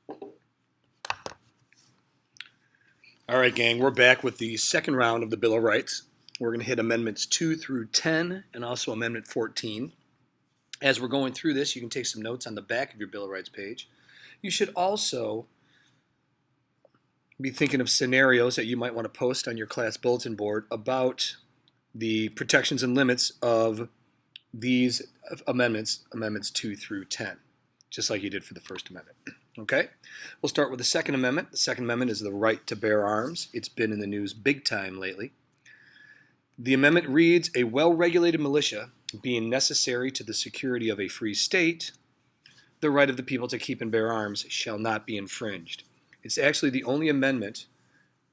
All right, gang, we're back with the second round of the Bill of Rights. We're going to hit Amendments 2 through 10 and also Amendment 14. As we're going through this, you can take some notes on the back of your Bill of Rights page. You should also be thinking of scenarios that you might want to post on your class bulletin board about the protections and limits of these amendments, Amendments 2 through 10, just like you did for the First Amendment. Okay? We'll start with the Second Amendment. The Second Amendment is the right to bear arms. It's been in the news big time lately. The amendment reads, a well-regulated militia being necessary to the security of a free state, the right of the people to keep and bear arms shall not be infringed. It's actually the only amendment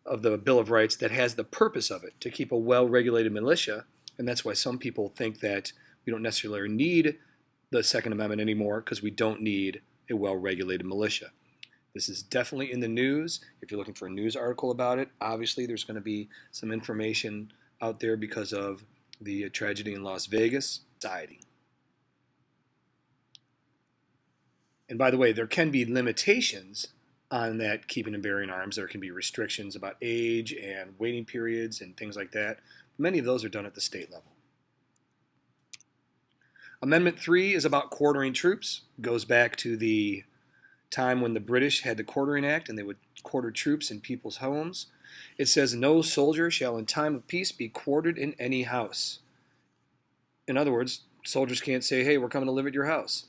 of the Bill of Rights that has the purpose of it, to keep a well-regulated militia, and that's why some people think that we don't necessarily need the Second Amendment anymore because we don't need a well-regulated militia. This is definitely in the news. If you're looking for a news article about it, obviously there's going to be some information out there because of the tragedy in Las Vegas society. And by the way, there can be limitations on that keeping and bearing arms. There can be restrictions about age and waiting periods and things like that. Many of those are done at the state level. Amendment 3 is about quartering troops. It goes back to the time when the British had the Quartering Act and they would quarter troops in people's homes. It says, no soldier shall in time of peace be quartered in any house. In other words, soldiers can't say, hey, we're coming to live at your house.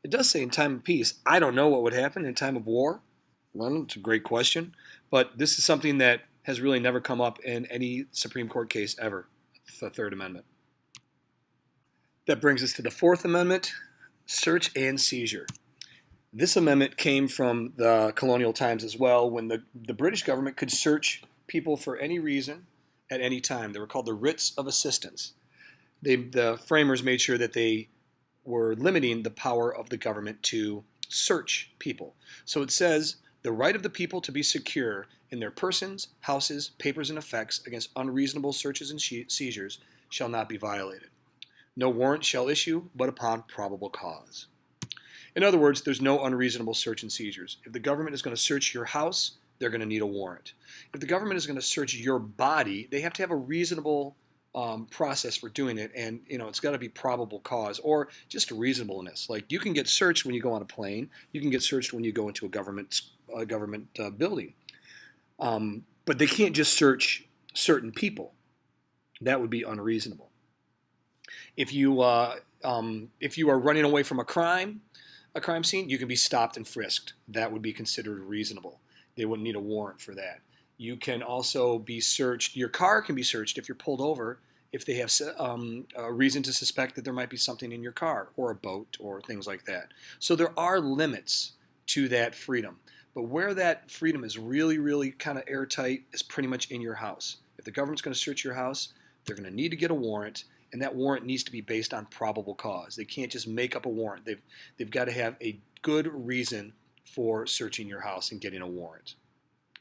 It does say in time of peace. I don't know what would happen in time of war. Well, it's a great question. But this is something that has really never come up in any Supreme Court case ever, the Third Amendment. That brings us to the Fourth Amendment, search and seizure. This amendment came from the colonial times as well, when the British government could search people for any reason at any time. They were called the writs of assistance. The framers made sure that they were limiting the power of the government to search people. So it says, the right of the people to be secure in their persons, houses, papers, and effects against unreasonable searches and seizures shall not be violated. No warrant shall issue but upon probable cause. In other words, there's no unreasonable search and seizures. If the government is going to search your house, they're going to need a warrant. If the government is going to search your body, they have to have a reasonable process for doing it, and it's got to be probable cause or just reasonableness. Like, you can get searched when you go on a plane, you can get searched when you go into a government building, but they can't just search certain people. That would be unreasonable. If you are running away from a crime scene, you can be stopped and frisked. That would be considered reasonable. They wouldn't need a warrant for that. You can also be searched. Your car can be searched if you're pulled over, if they have a reason to suspect that there might be something in your car or a boat or things like that. So there are limits to that freedom. But where that freedom is really, really kind of airtight is pretty much in your house. If the government's going to search your house, they're going to need to get a warrant, and that warrant needs to be based on probable cause. They can't just make up a warrant. They've got to have a good reason for searching your house and getting a warrant.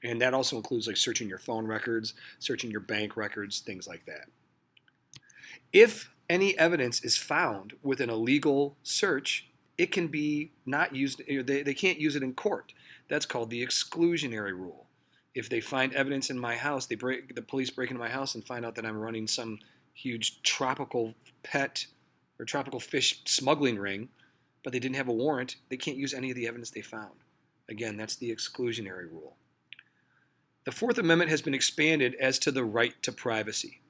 And that also includes like searching your phone records, searching your bank records, things like that. If any evidence is found with an illegal search, it can be not used. They can't use it in court. That's called the exclusionary rule. If they find evidence in my house, the police break into my house and find out that I'm running some huge tropical pet or tropical fish smuggling ring, but they didn't have a warrant, they can't use any of the evidence they found. Again, that's the exclusionary rule. The Fourth Amendment has been expanded as to the right to privacy.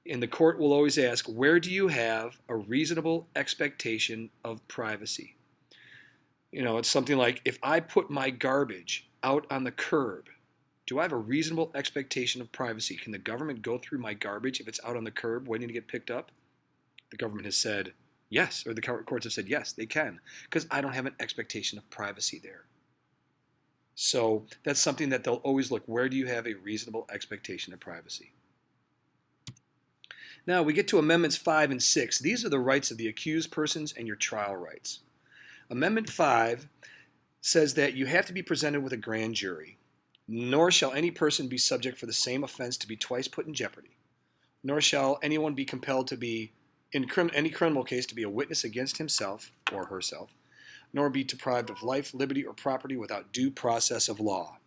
And the court will always ask, where do you have a reasonable expectation of privacy? It's something like, if I put my garbage out on the curb, do I have a reasonable expectation of privacy? Can the government go through my garbage if it's out on the curb waiting to get picked up? The government has said yes, or the courts have said yes, they can, because I don't have an expectation of privacy there. So that's something that they'll always look, where do you have a reasonable expectation of privacy? Now we get to Amendments 5 and 6. These are the rights of the accused persons and your trial rights. Amendment 5 says that you have to be presented with a grand jury, nor shall any person be subject for the same offense to be twice put in jeopardy, nor shall anyone be compelled to be, in any criminal case, to be a witness against himself or herself, nor be deprived of life, liberty, or property without due process of law.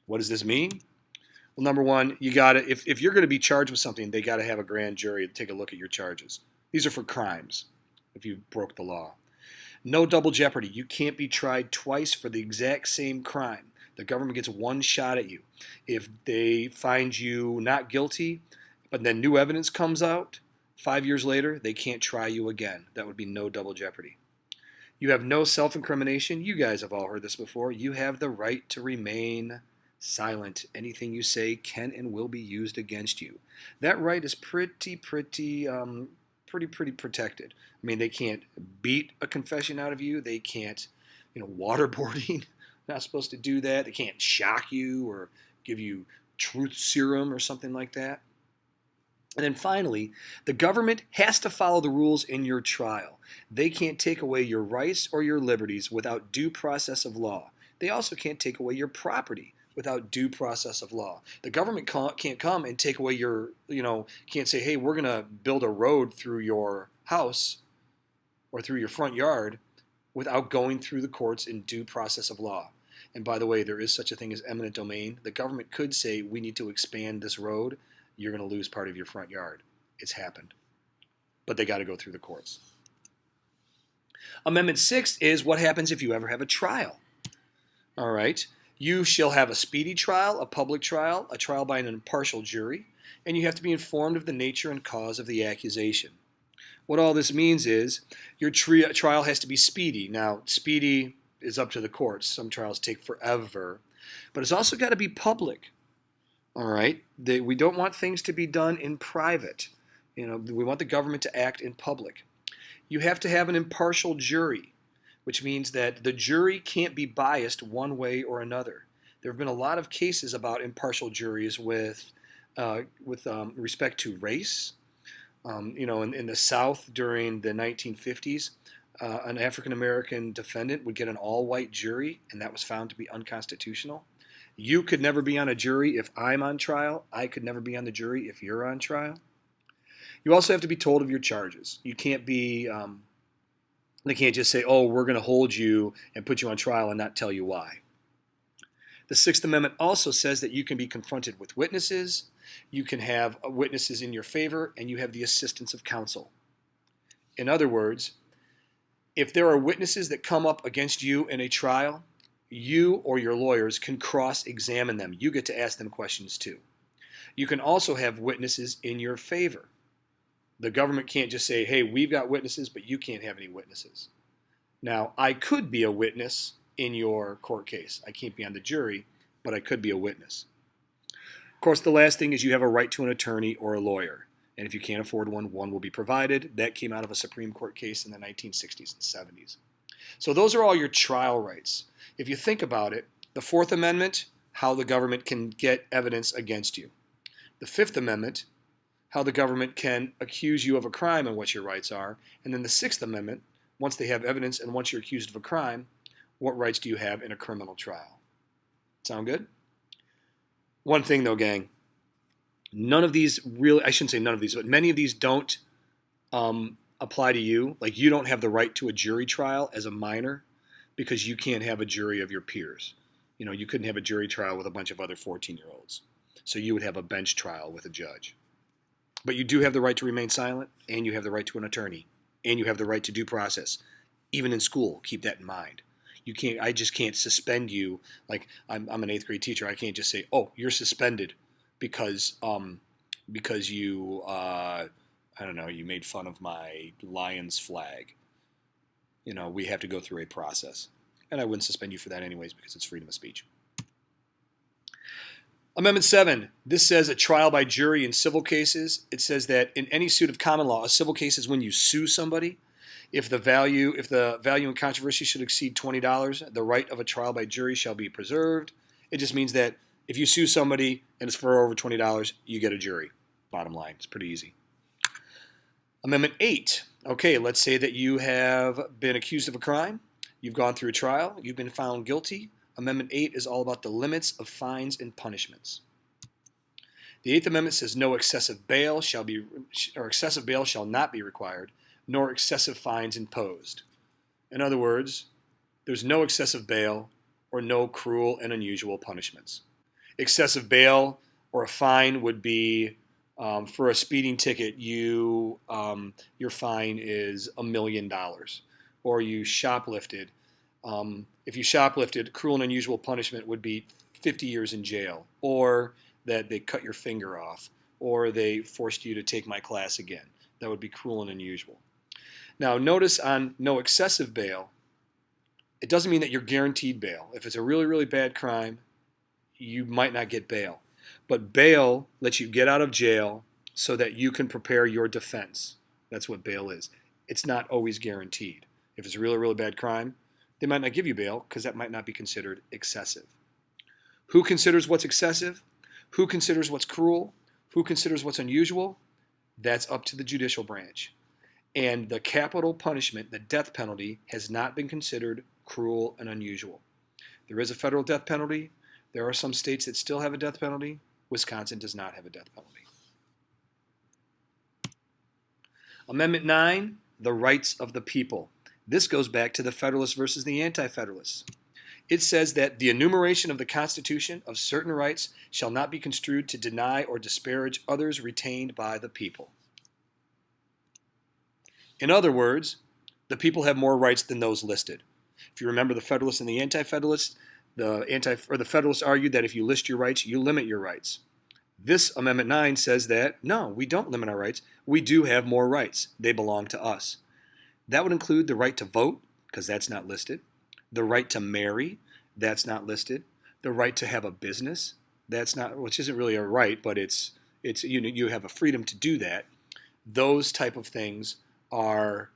What does this mean? Well, number one, you got to, if you're going to be charged with something, they got to have a grand jury to take a look at your charges. These are for crimes if you broke the law. No double jeopardy. You can't be tried twice for the exact same crime. The government gets one shot at you. If they find you not guilty, but then new evidence comes out, 5 years later, they can't try you again. That would be no double jeopardy. You have no self-incrimination. You guys have all heard this before. You have the right to remain silent. Anything you say can and will be used against you. That right is pretty protected. I mean, they can't beat a confession out of you. They can't, waterboarding. Not supposed to do that. They can't shock you or give you truth serum or something like that. And then finally, the government has to follow the rules in your trial. They can't take away your rights or your liberties without due process of law. They also can't take away your property without due process of law. The government can't come and take away your, can't say, hey, we're going to build a road through your house or through your front yard without going through the courts in due process of law. And by the way, there is such a thing as eminent domain. The government could say, we need to expand this road. You're going to lose part of your front yard. It's happened. But they got to go through the courts. Amendment 6 is what happens if you ever have a trial. All right. You shall have a speedy trial, a public trial, a trial by an impartial jury, and you have to be informed of the nature and cause of the accusation. What all this means is your trial has to be speedy. Now, speedy is up to the courts. Some trials take forever. But it's also got to be public. All right? We don't want things to be done in private. We want the government to act in public. You have to have an impartial jury, which means that the jury can't be biased one way or another. There have been a lot of cases about impartial juries with respect to race. In the South during the 1950s, an African-American defendant would get an all-white jury, and that was found to be unconstitutional. You could never be on a jury if I'm on trial. I could never be on the jury if you're on trial. You also have to be told of your charges. You can't be, they can't just say, oh, we're going to hold you and put you on trial and not tell you why. The Sixth Amendment also says that you can be confronted with witnesses, you can have witnesses in your favor, and you have the assistance of counsel. In other words, if there are witnesses that come up against you in a trial, you or your lawyers can cross-examine them. You get to ask them questions too. You can also have witnesses in your favor. The government can't just say, hey, we've got witnesses, but you can't have any witnesses. Now, I could be a witness in your court case. I can't be on the jury, but I could be a witness. Of course, the last thing is you have a right to an attorney or a lawyer. And if you can't afford one, one will be provided. That came out of a Supreme Court case in the 1960s and 70s. So those are all your trial rights. If you think about it, the Fourth Amendment, how the government can get evidence against you. The Fifth Amendment, how the government can accuse you of a crime and what your rights are. And then the Sixth Amendment, once they have evidence and once you're accused of a crime, what rights do you have in a criminal trial? Sound good? One thing though, gang, none of these really, I shouldn't say none of these, but many of these don't apply to you. Like you don't have the right to a jury trial as a minor because you can't have a jury of your peers. You couldn't have a jury trial with a bunch of other 14-year-olds. So you would have a bench trial with a judge. But you do have the right to remain silent, and you have the right to an attorney, and you have the right to due process. Even in school, keep that in mind. I just can't suspend you. Like I'm an 8th grade teacher. I can't just say, oh, you're suspended because you you made fun of my Lions flag. We have to go through a process. And I wouldn't suspend you for that anyways because it's freedom of speech. Amendment 7, this says a trial by jury in civil cases. It says that in any suit of common law, a civil case is when you sue somebody. If the value in controversy should exceed $20, the right of a trial by jury shall be preserved. It just means that if you sue somebody and it's for over $20, you get a jury. Bottom line, it's pretty easy. Amendment 8, okay, let's say that you have been accused of a crime. You've gone through a trial. You've been found guilty. Amendment 8 is all about the limits of fines and punishments. The 8th Amendment says no excessive bail shall not be required, nor excessive fines imposed. In other words, There's no excessive bail or no cruel and unusual punishments. Excessive bail or a fine would be for a speeding ticket, your fine is $1 million, or you shoplifted. If you shoplifted, cruel and unusual punishment would be 50 years in jail, or that they cut your finger off, or they forced you to take my class again. That would be cruel and unusual. Now, notice on no excessive bail, it doesn't mean that you're guaranteed bail. If it's a really, really bad crime, you might not get bail. But bail lets you get out of jail so that you can prepare your defense. That's what bail is. It's not always guaranteed. If it's a really, really bad crime, they might not give you bail because that might not be considered excessive. Who considers what's excessive? Who considers what's cruel? Who considers what's unusual? That's up to the judicial branch. And the capital punishment, the death penalty, has not been considered cruel and unusual. There is a federal death penalty. There are some states that still have a death penalty. Wisconsin does not have a death penalty. Amendment 9, the rights of the people. This goes back to the Federalists versus the Anti-Federalists. It says that the enumeration of the Constitution of certain rights shall not be construed to deny or disparage others retained by the people. In other words, the people have more rights than those listed. If you remember the Federalists and the Anti-Federalists, the Federalists argued that if you list your rights, you limit your rights. This Amendment 9 says that, no, we don't limit our rights. We do have more rights. They belong to us. That would include the right to vote, because that's not listed. The right to marry, that's not listed. The right to have a business, that's not, which isn't really a right, but it's you have a freedom to do that. Those type of things are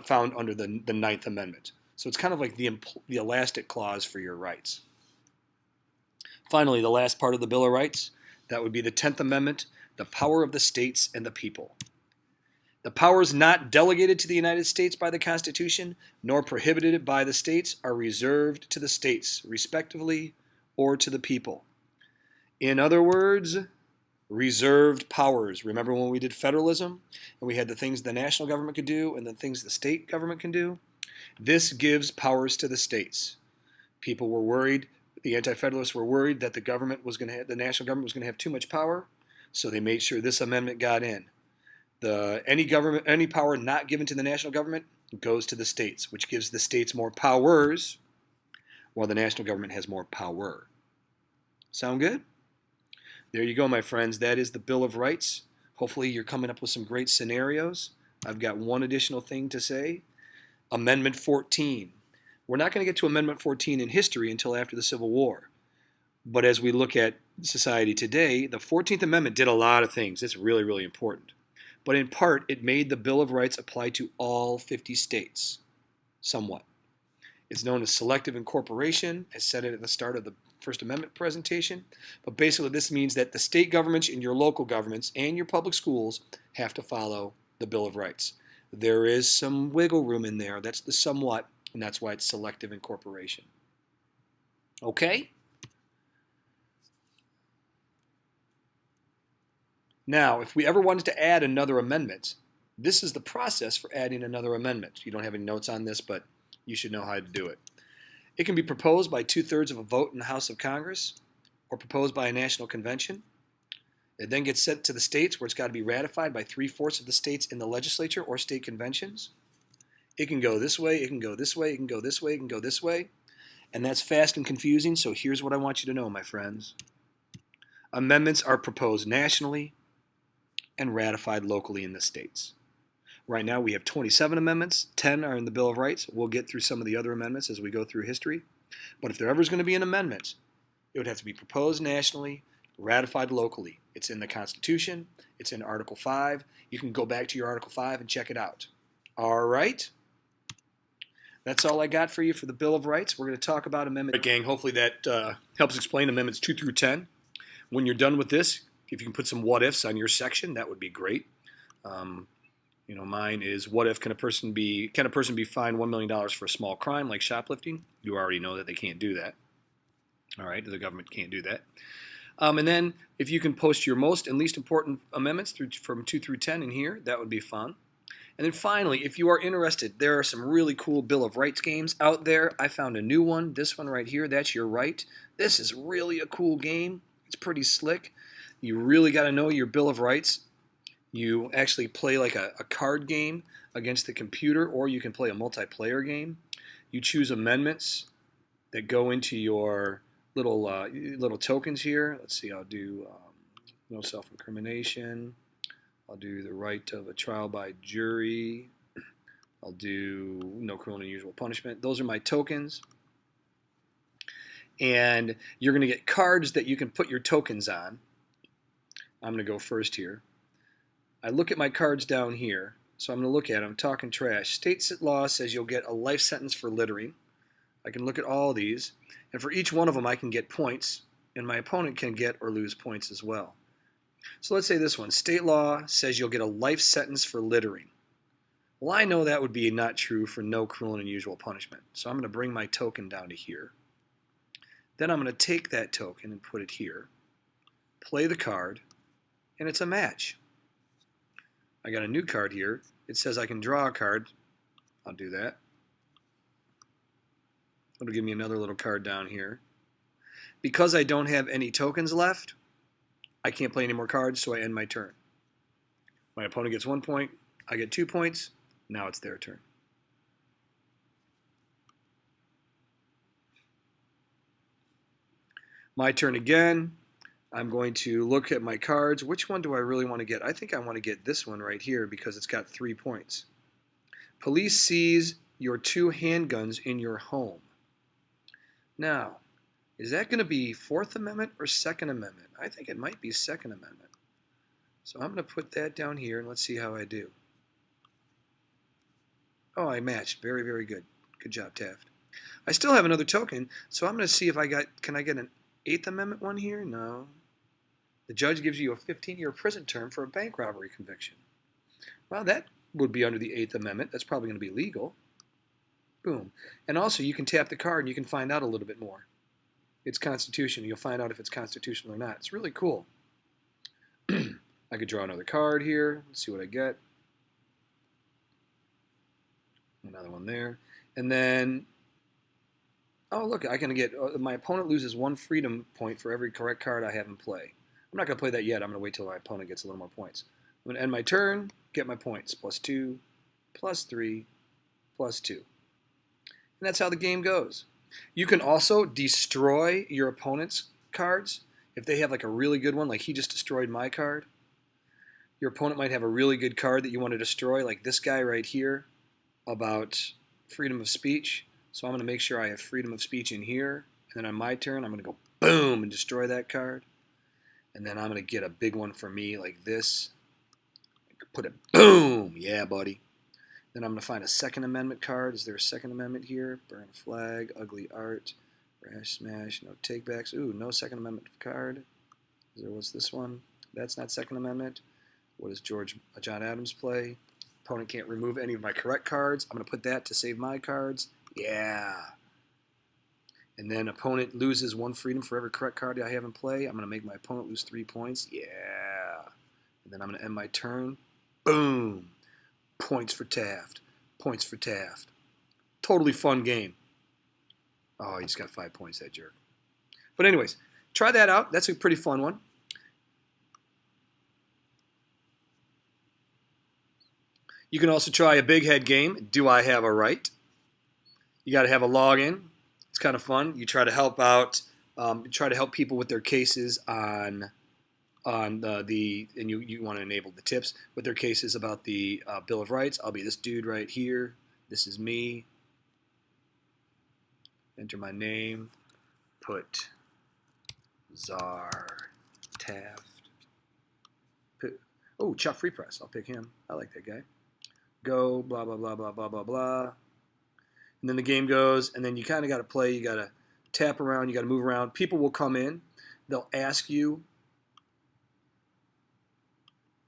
found under the Ninth Amendment. So it's kind of like the elastic clause for your rights. Finally, the last part of the Bill of Rights, that would be the 10th Amendment, the power of the states and the people. The powers not delegated to the United States by the Constitution, nor prohibited by the states, are reserved to the states, respectively, or to the people. In other words, reserved powers. Remember when we did federalism, and we had the things the national government could do and the things the state government can do? This gives powers to the states. People were worried, the Anti-Federalists were worried that the national government was going to have too much power, so they made sure this amendment got in. Any power not given to the national government goes to the states, which gives the states more powers, while the national government has more power. Sound good? There you go, my friends. That is the Bill of Rights. Hopefully you're coming up with some great scenarios. I've got one additional thing to say. Amendment 14. We're not going to get to Amendment 14 in history until after the Civil War. But as we look at society today, the 14th Amendment did a lot of things. It's really, really important. But in part, it made the Bill of Rights apply to all 50 states, somewhat. It's known as selective incorporation. I said it at the start of the First Amendment presentation. But basically, this means that the state governments and your local governments and your public schools have to follow the Bill of Rights. There is some wiggle room in there. That's the somewhat, and that's why it's selective incorporation. Okay? Now, if we ever wanted to add another amendment, this is the process for adding another amendment. You don't have any notes on this, but you should know how to do it. It can be proposed by 2/3 of a vote in the House of Congress, or proposed by a national convention. It then gets sent to the states, where it's got to be ratified by 3/4 of the states in the legislature or state conventions. It can go this way, it can go this way, it can go this way, it can go this way. And that's fast and confusing, so here's what I want you to know, my friends. Amendments are proposed nationally and ratified locally in the states. Right now we have 27 amendments, 10 are in the Bill of Rights. We'll get through some of the other amendments as we go through history. But if there ever is going to be an amendment, it would have to be proposed nationally, ratified locally. It's in the Constitution, it's in Article 5. You can go back to your Article 5 and check it out. All right? That's all I got for you for the Bill of Rights. We're going to talk about amendment. All right, gang, hopefully that helps explain amendments 2 through 10. When you're done with this, if you can put some what ifs on your section, that would be great. Mine is, what if can a person be fined $1 million for a small crime like shoplifting? You already know that they can't do that. All right, the government can't do that. And then if you can post your most and least important amendments from 2 through 10 in here, that would be fun. And then finally, if you are interested, there are some really cool Bill of Rights games out there. I found a new one. This one right here, that's your right. This is really a cool game. It's pretty slick. You really got to know your Bill of Rights. You actually play like a card game against the computer, or you can play a multiplayer game. You choose amendments that go into your little tokens here. Let's see, I'll do no self-incrimination. I'll do the right of a trial by jury. I'll do no cruel and unusual punishment. Those are my tokens. And you're going to get cards that you can put your tokens on. I'm going to go first here. I look at my cards down here. So I'm going to look at them, talking trash. State law says you'll get a life sentence for littering. I can look at all these. And for each one of them, I can get points. And my opponent can get or lose points as well. So let's say this one. State law says you'll get a life sentence for littering. Well, I know that would be not true for no cruel and unusual punishment. So I'm going to bring my token down to here. Then I'm going to take that token and put it here. Play the card. And it's a match. I got a new card here. It says I can draw a card. I'll do that. It'll give me another little card down here. Because I don't have any tokens left, I can't play any more cards, so I end my turn. My opponent gets 1 point. I get 2 points. Now it's their turn. My turn again. I'm going to look at my cards. Which one do I really want to get? I think I want to get this one right here because it's got 3 points. Police seize your 2 handguns in your home. Now, is that going to be 4th Amendment or 2nd Amendment? I think it might be 2nd Amendment. So I'm going to put that down here and let's see how I do. Oh, I matched. Very, very good. Good job, Taft. I still have another token, so I'm going to see if can I get an 8th Amendment one here? No. The judge gives you a 15-year prison term for a bank robbery conviction. Well, that would be under the 8th Amendment. That's probably going to be legal. Boom. And also, you can tap the card and you can find out a little bit more. It's constitutional. You'll find out if it's constitutional or not. It's really cool. I could draw another card here. Let's see what I get. Another one there. And then, oh, look, I can get, my opponent loses 1 freedom point for every correct card I have in play. I'm not going to play that yet. I'm going to wait till my opponent gets a little more points. I'm going to end my turn, get my points. +2, +3, +2. And that's how the game goes. You can also destroy your opponent's cards. If they have like a really good one, like he just destroyed my card. Your opponent might have a really good card that you want to destroy, like this guy right here about freedom of speech. So I'm going to make sure I have freedom of speech in here. And then on my turn, I'm going to go boom and destroy that card. And then I'm going to get a big one for me like this. Put it boom. Yeah, buddy. Then I'm going to find a 2nd Amendment card. Is there a 2nd Amendment here? Burn a flag, ugly art, rash smash, no takebacks. Ooh, no 2nd Amendment card. What's this one? That's not 2nd Amendment. What does John Adams play? Opponent can't remove any of my correct cards. I'm going to put that to save my cards. Yeah. And then opponent loses 1 freedom for every correct card I have in play. I'm going to make my opponent lose 3 points. Yeah. And then I'm going to end my turn. Boom. Points for Taft. Points for Taft. Totally fun game. Oh, he just got 5 points, that jerk. But anyways, try that out. That's a pretty fun one. You can also try a big head game. Do I have a right? You got to have a login. It's kind of fun. You try to help out, try to help people with their cases on and you want to enable the tips with their cases about the Bill of Rights. I'll be this dude right here. This is me. Enter my name. Put Czar Taft. Oh, Chuck Free Press. I'll pick him. I like that guy. Go, blah, blah, blah, blah, blah, blah, blah. And then the game goes, and then you kind of got to play. You got to tap around. You got to move around. People will come in. They'll ask you.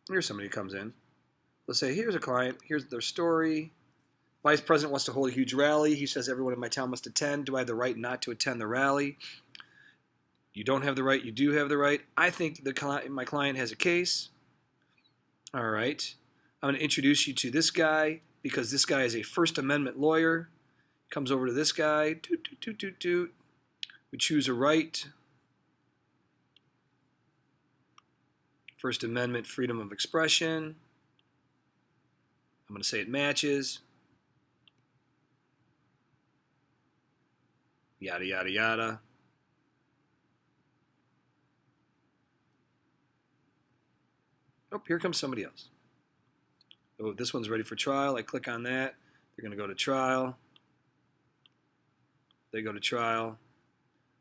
Here's somebody who comes in. They'll say, here's a client. Here's their story. Vice President wants to hold a huge rally. He says everyone in my town must attend. Do I have the right not to attend the rally? You don't have the right. You do have the right. I think my client has a case. All right. I'm going to introduce you to this guy because this guy is a First Amendment lawyer. Comes over to this guy. Toot, toot, toot, toot, toot. We choose a right. First Amendment, freedom of expression. I'm going to say it matches. Yada, yada, yada. Oh, here comes somebody else. Oh, this one's ready for trial. I click on that. They're going to go to trial. They go to trial.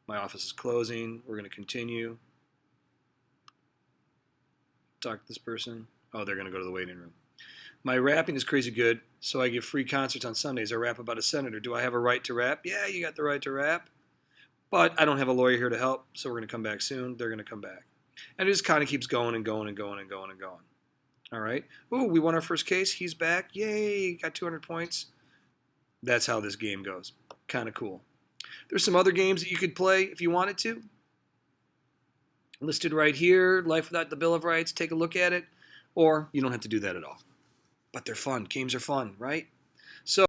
My office is closing. We're going to continue. Talk to this person. Oh, they're going to go to the waiting room. My rapping is crazy good, so I give free concerts on Sundays. I rap about a senator. Do I have a right to rap? Yeah, you got the right to rap. But I don't have a lawyer here to help, so we're going to come back soon. They're going to come back. And it just kind of keeps going and going and going and going and going. All right. Ooh, we won our first case. He's back. Yay, got 200 points. That's how this game goes. Kind of cool. There's some other games that you could play if you wanted to. Listed right here, Life Without the Bill of Rights. Take a look at it. Or you don't have to do that at all. But they're fun. Games are fun, right?